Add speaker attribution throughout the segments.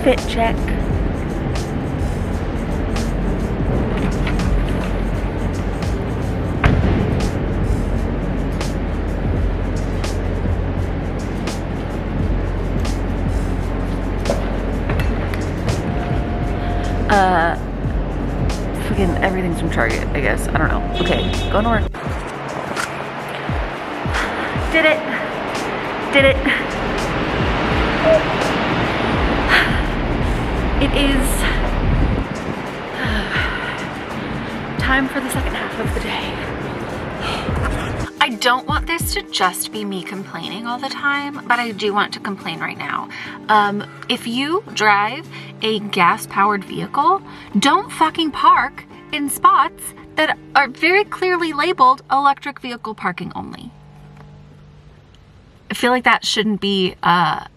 Speaker 1: Fit check. Freaking everything's from Target, I guess. I don't know. Okay, going to work. Did it. Did it. It is time for the second half of the day. I don't want this to just be me complaining all the time, but I do want to complain right now. If you drive a gas-powered vehicle, don't fucking park in spots that are very clearly labeled electric vehicle parking only. I feel like that shouldn't be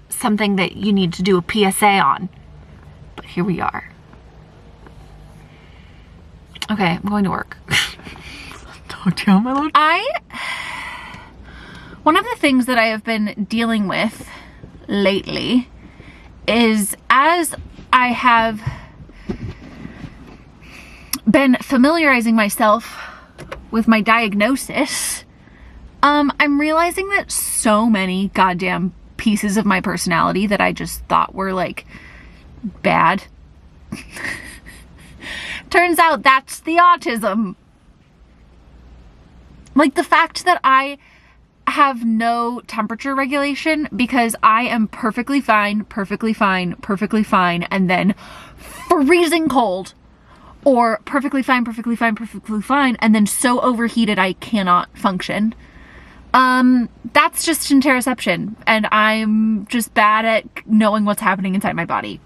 Speaker 1: something that you need to do a PSA on, but here we are. Okay, I'm going to work. Talk to you, my lord. One of the things that I have been dealing with lately is, as I have been familiarizing myself with my diagnosis, I'm realizing that so many goddamn pieces of my personality that I just thought were like bad. Turns out that's the autism. Like the fact that I have no temperature regulation because I am perfectly fine, and then freezing cold, or perfectly fine, and then so overheated I cannot function. That's just interoception, and I'm just bad at knowing what's happening inside my body.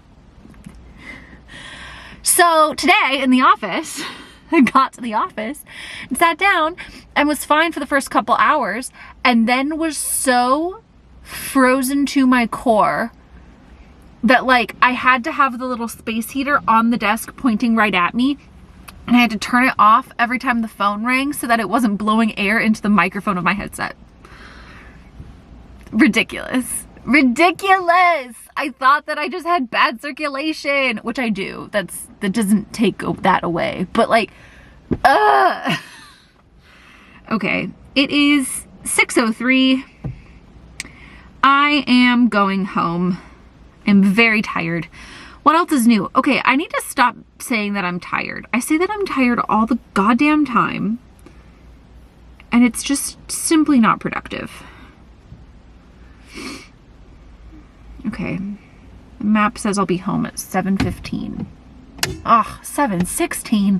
Speaker 1: So today in the office, I got to the office and sat down and was fine for the first couple hours, and then was so frozen to my core that like I had to have the little space heater on the desk pointing right at me, and I had to turn it off every time the phone rang so that it wasn't blowing air into the microphone of my headset. Ridiculous. I thought that I just had bad circulation, which I do. That doesn't take that away. But like, okay, it is 6:03. I am going home. I'm very tired. What else is new? Okay, I need to stop saying that I'm tired. I say that I'm tired all the goddamn time, and it's just simply not productive. Okay, the map says I'll be home at 7:15. Ugh, 7:16.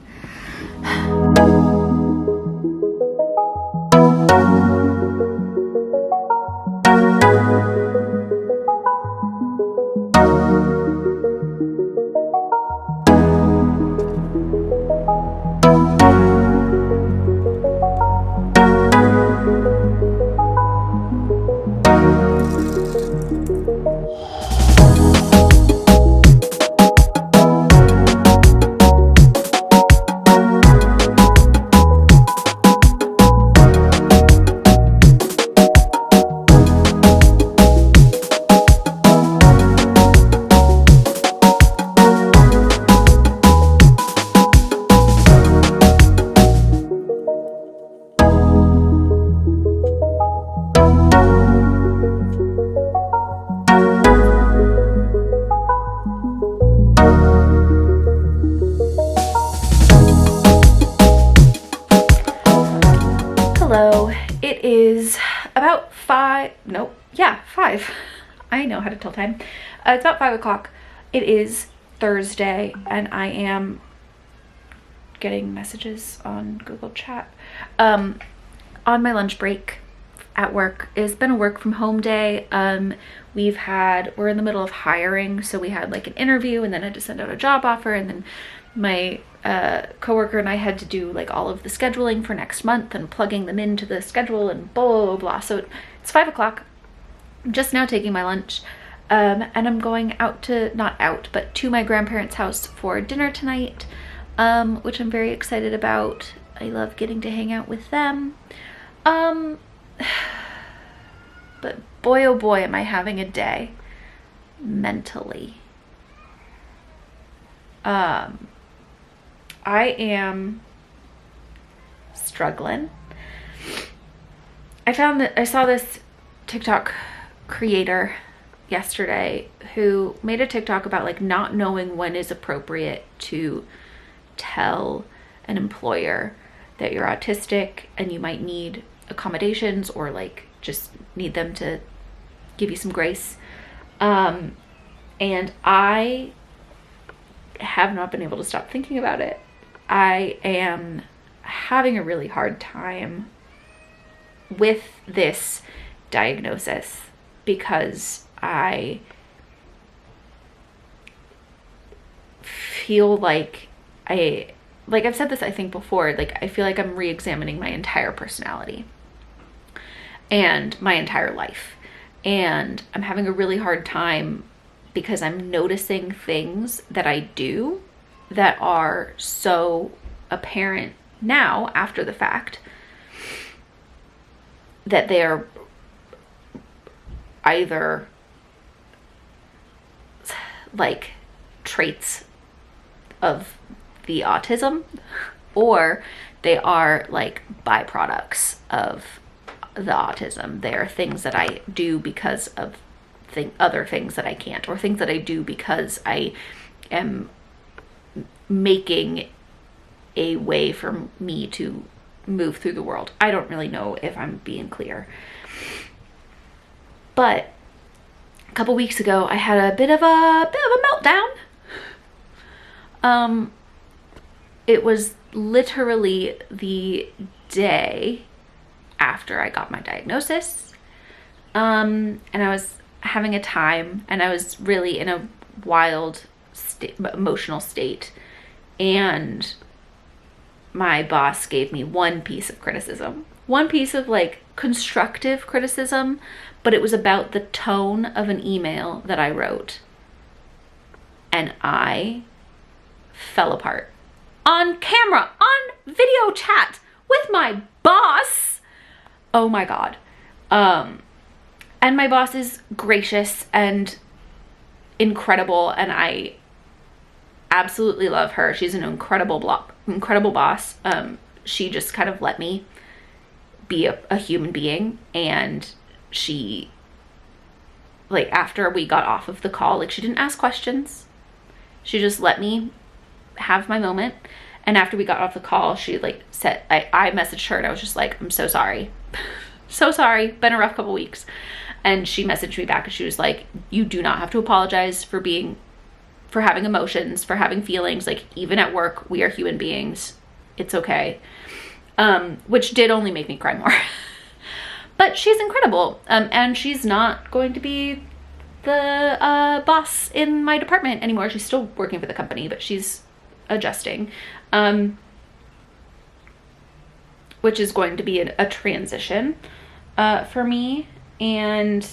Speaker 1: Hello, it is about 5. I know how to tell time. It's about 5 o'clock. It is Thursday, and I am getting messages on Google Chat. On my lunch break at work. It's been a work from home day. We're in the middle of hiring, so we had like an interview, and then I had to send out a job offer, and then my coworker and I had to do like all of the scheduling for next month and plugging them into the schedule and blah blah blah. So it's 5 o'clock. I'm just now taking my lunch, and I'm going to my grandparents' house for dinner tonight, which I'm very excited about. I love getting to hang out with them. But boy oh boy am I having a day mentally. I am struggling. I saw this TikTok creator yesterday who made a TikTok about like not knowing when is appropriate to tell an employer that you're autistic and you might need accommodations or like just need them to give you some grace. And I have not been able to stop thinking about it. I am having a really hard time with this diagnosis because I feel like I've said this I think before, like I feel like I'm re-examining my entire personality and my entire life. And I'm having a really hard time because I'm noticing things that I do that are so apparent now after the fact that they are either like traits of the autism or they are like byproducts of the autism. They are things that I do because of other things that I can't, or things that I do because I am making a way for me to move through the world. I don't really know if I'm being clear. But a couple weeks ago, I had a bit of a meltdown. It was literally the day after I got my diagnosis. And I was having a time, and I was really in a wild emotional state. And my boss gave me one piece of criticism, one piece of like constructive criticism, but it was about the tone of an email that I wrote. And I fell apart on camera, on video chat with my boss. Oh my God. And my boss is gracious and incredible, and I absolutely love her. She's an incredible boss. She just kind of let me be a human being, and she, like, after we got off of the call, like, she didn't ask questions. She just let me have my moment. And after we got off the call, she like said, I messaged her and I was just like, I'm so sorry. So sorry. Been a rough couple weeks. And she messaged me back and she was like, you do not have to apologize for having emotions, for having feelings. Like, even at work, we are human beings. It's okay. Which did only make me cry more. But she's incredible. And she's not going to be the boss in my department anymore. She's still working for the company, but she's adjusting, which is going to be a transition for me. And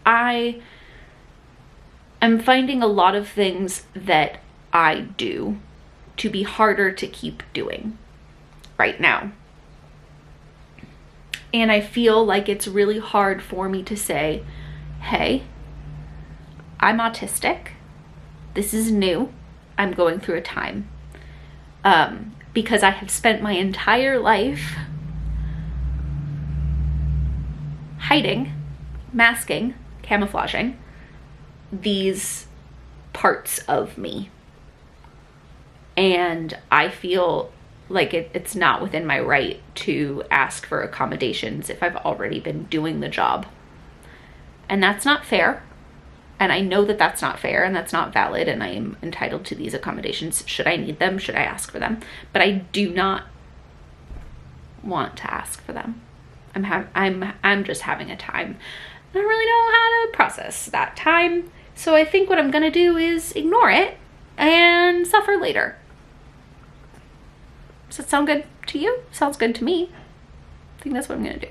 Speaker 1: I am finding a lot of things that I do to be harder to keep doing right now. And I feel like it's really hard for me to say, hey, I'm autistic. This is new. I'm going through a time. Because I have spent my entire life hiding, masking, camouflaging these parts of me. And I feel like it's not within my right to ask for accommodations if I've already been doing the job. And that's not fair. And I know that that's not fair and that's not valid, and I am entitled to these accommodations. Should I need them? Should I ask for them? But I do not want to ask for them. I'm just having a time. I don't really know how to process that time. So I think what I'm gonna do is ignore it and suffer later. Does that sound good to you? Sounds good to me. I think that's what I'm gonna do.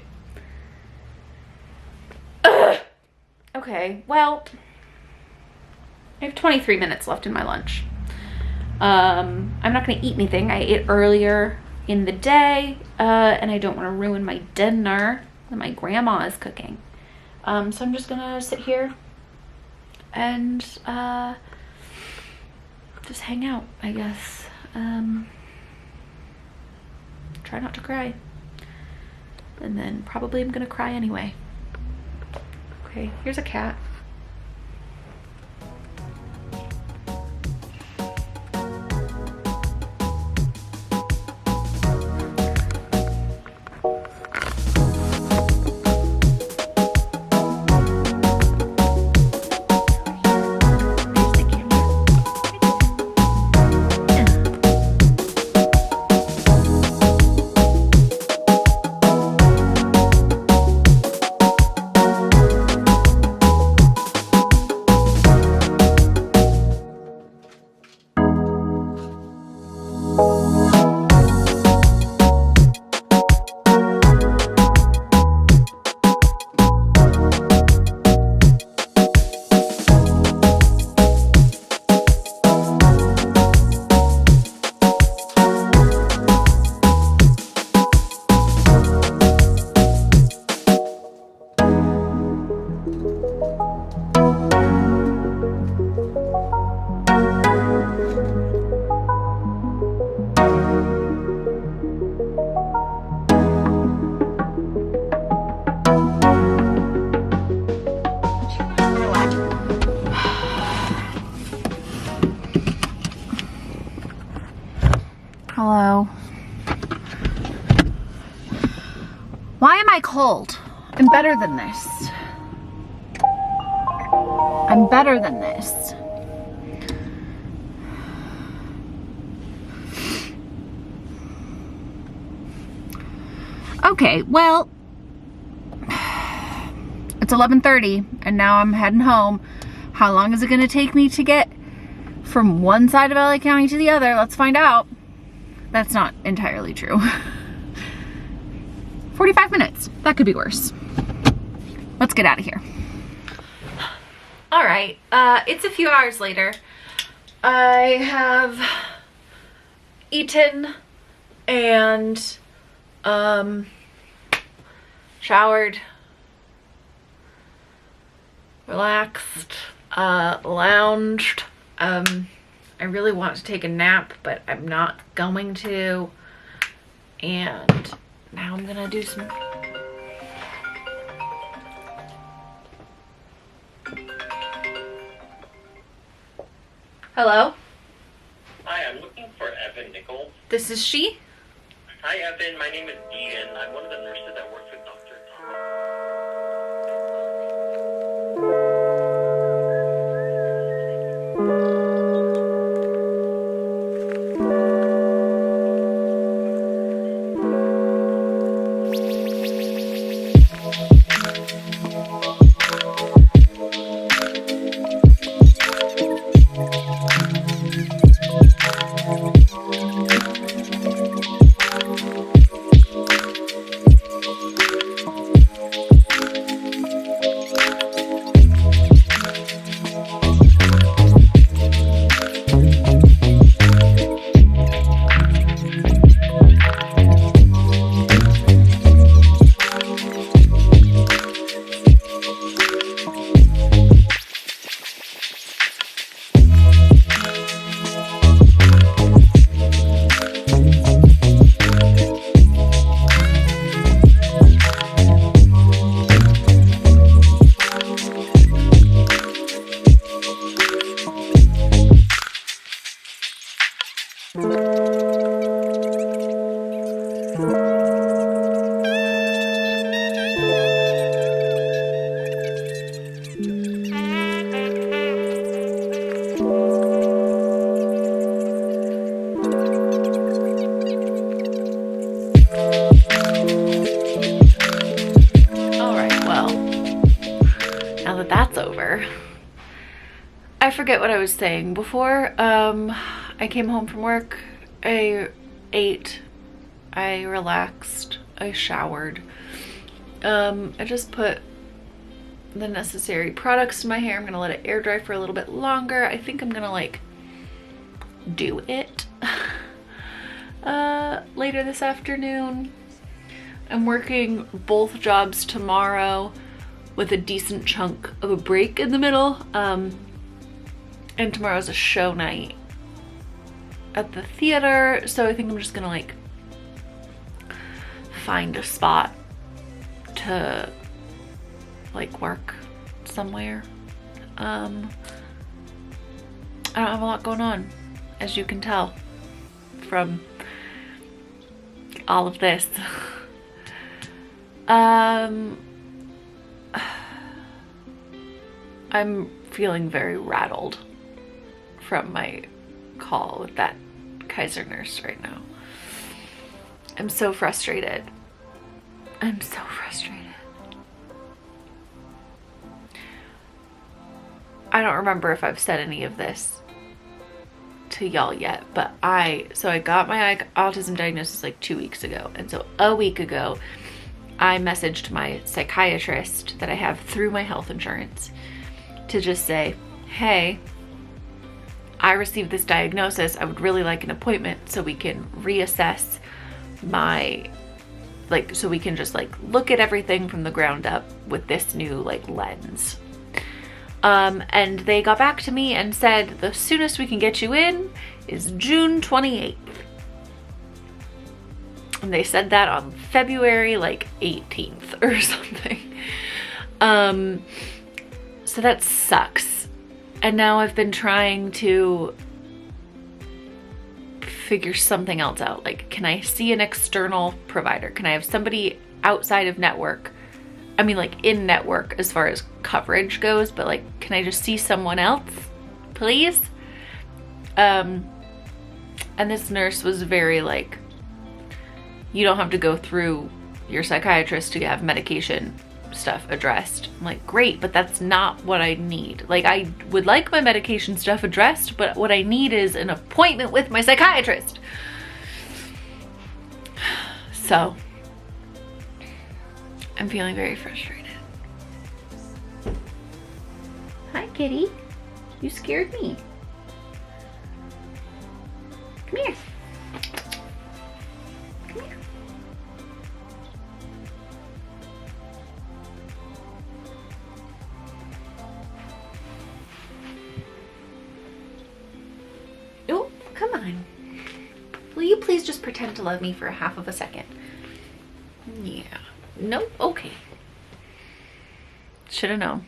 Speaker 1: Ugh. Okay, well, I have 23 minutes left in my lunch. I'm not gonna eat anything. I ate earlier in the day, and I don't want to ruin my dinner that my grandma is cooking. So I'm just gonna sit here and just hang out, I guess. Try not to cry. And then probably I'm gonna cry anyway. Okay, here's a cat. Hello. Why am I cold? I'm better than this. I'm better than this. Okay, well, it's 11:30 and now I'm heading home. How long is it going to take me to get from one side of LA County to the other? Let's find out. That's not entirely true. 45 minutes. That could be worse. Let's get out of here. All right, it's a few hours later. I have eaten and showered, relaxed, lounged. I really want to take a nap, but I'm not going to. And now I'm gonna do some. Hello?
Speaker 2: Hi, I'm looking for Evan Nichols.
Speaker 1: This is she?
Speaker 2: Hi, Evan. My name is Ian. I'm one of the nurses that works with Dr. Tom.
Speaker 1: I forget what I was saying before. I came home from work, I ate, I relaxed, I showered. I just put the necessary products in my hair. I'm gonna let it air dry for a little bit longer. I think I'm gonna like do it later this afternoon. I'm working both jobs tomorrow with a decent chunk of a break in the middle. And tomorrow's a show night at the theater, so I think I'm just gonna like find a spot to like work somewhere. I don't have a lot going on, as you can tell from all of this. I'm feeling very rattled from my call with that Kaiser nurse right now. I'm so frustrated. I'm so frustrated. I don't remember if I've said any of this to y'all yet, but I got my autism diagnosis like 2 weeks ago. And so a week ago, I messaged my psychiatrist that I have through my health insurance to just say, hey, I received this diagnosis. I would really like an appointment so we can reassess my, like, so we can just like look at everything from the ground up with this new like lens. And they got back to me and said the soonest we can get you in is June 28th. And they said that on February like 18th or something. So that sucks. And now I've been trying to figure something else out. Like, can I see an external provider? Can I have somebody outside of network? I mean, like in network as far as coverage goes, but like, can I just see someone else, please? And this nurse was very like, you don't have to go through your psychiatrist to have medication stuff addressed. I'm like, great, but that's not what I need. Like, I would like my medication stuff addressed, but what I need is an appointment with my psychiatrist. So I'm feeling very frustrated. Hi, kitty. You scared me. Come here. Come here. Oh, come on. Will you please just pretend to love me for half of a second? Yeah. Nope. Okay. Should have known.